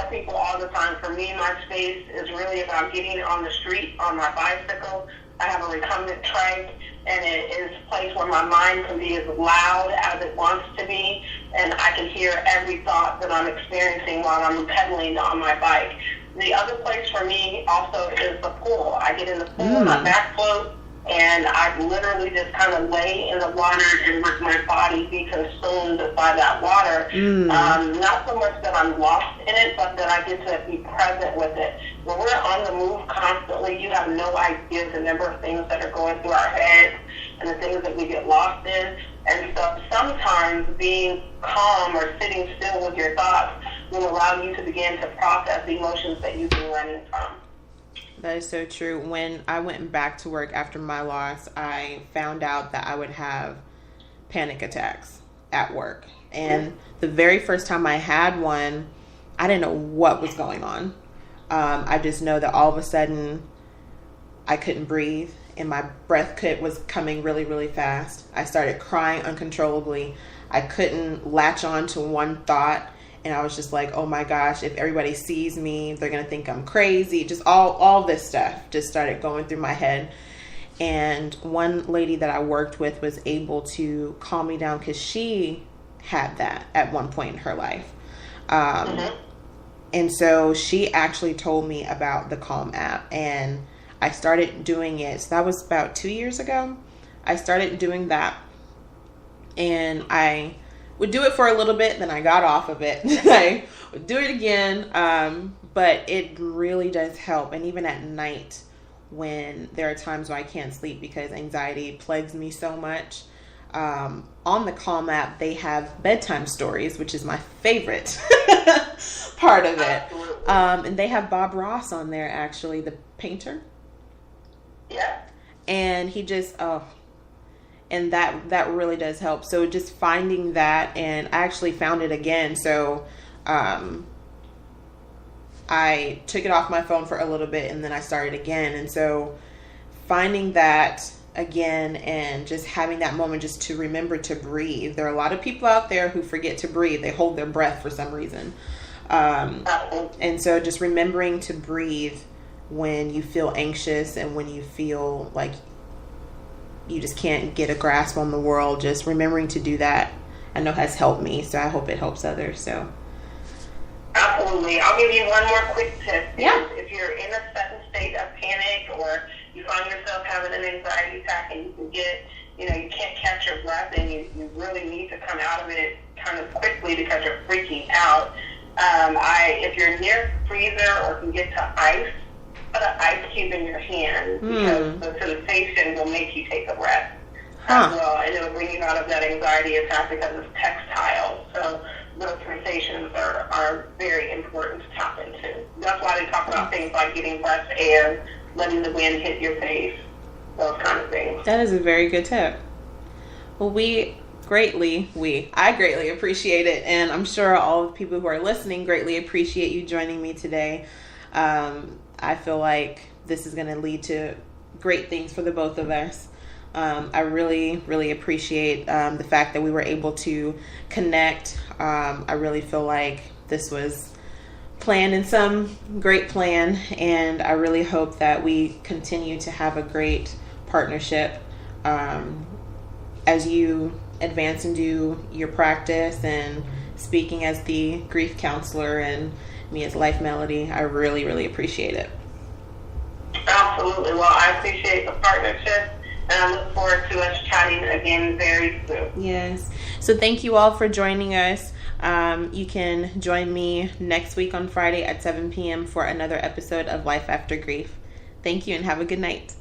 tell people all the time, for me, my space is really about getting on the street on my bicycle. I have a recumbent trike, and it is a place where my mind can be as loud as it wants to be, and I can hear every thought that I'm experiencing while I'm pedaling on my bike. The other place for me also is the pool. I get in the pool, my back floats, and I literally just kind of lay in the water and let my body be consumed by that water. Not so much that I'm lost in it, but that I get to be present with it. When we're on the move constantly, you have no idea the number of things that are going through our heads and the things that we get lost in. And so sometimes being calm or sitting still with your thoughts will allow you to begin to process the emotions that you've been running from. That is so true. When I went back to work after my loss, I found out that I would have panic attacks at work. And the very first time I had one, I didn't know what was going on. I just know that all of a sudden I couldn't breathe and my breath was coming really, really fast. I started crying uncontrollably. I couldn't latch on to one thought. And I was just like, oh my gosh, if everybody sees me, they're going to think I'm crazy. Just all this stuff just started going through my head. And one lady that I worked with was able to calm me down because she had that at one point in her life. And so she actually told me about the Calm app, and I started doing it. So that was about 2 years ago. I started doing that, and I would do it for a little bit, then I got off of it. I would do it again, but it really does help. And even at night, when there are times when I can't sleep because anxiety plagues me so much, on the Calm app, they have bedtime stories, which is my favorite part of it. And they have Bob Ross on there, actually, the painter. Yeah. And he just, and that really does help. So just finding that, and I actually found it again. So I took it off my phone for a little bit, and then I started again. And so finding that again and just having that moment just to remember to breathe. There are a lot of people out there who forget to breathe. They hold their breath for some reason. And so just remembering to breathe when you feel anxious and when you feel like you just can't get a grasp on the world, just remembering to do that, I know has helped me. So I hope it helps others. So absolutely. I'll give you one more quick tip. Yeah. If you're in a sudden state of panic, or you find yourself having an anxiety attack and you can you can't catch your breath and you really need to come out of it kind of quickly because you're freaking out, if you're near a freezer or can get to ice, put an ice cube in your hand because the sensation will make you take a breath as well, and it'll bring you out of that anxiety attack because it's textile. So those sensations are very important to tap into. That's why they talk about things like getting fresh air, letting the wind hit your face, those kind of things. That is a very good tip. Well, I greatly appreciate it, and I'm sure all the people who are listening greatly appreciate you joining me today. I feel like this is going to lead to great things for the both of us. I really, really appreciate the fact that we were able to connect. I really feel like this was planned in some great plan, and I really hope that we continue to have a great partnership as you advance and do your practice and speaking as the grief counselor and me as Life Melody. I really, really appreciate it. Absolutely. Well, I appreciate the partnership, and I look forward to us chatting again very soon. Yes. So thank you all for joining us. You can join me next week on Friday at 7 p.m. for another episode of Life After Grief. Thank you and have a good night.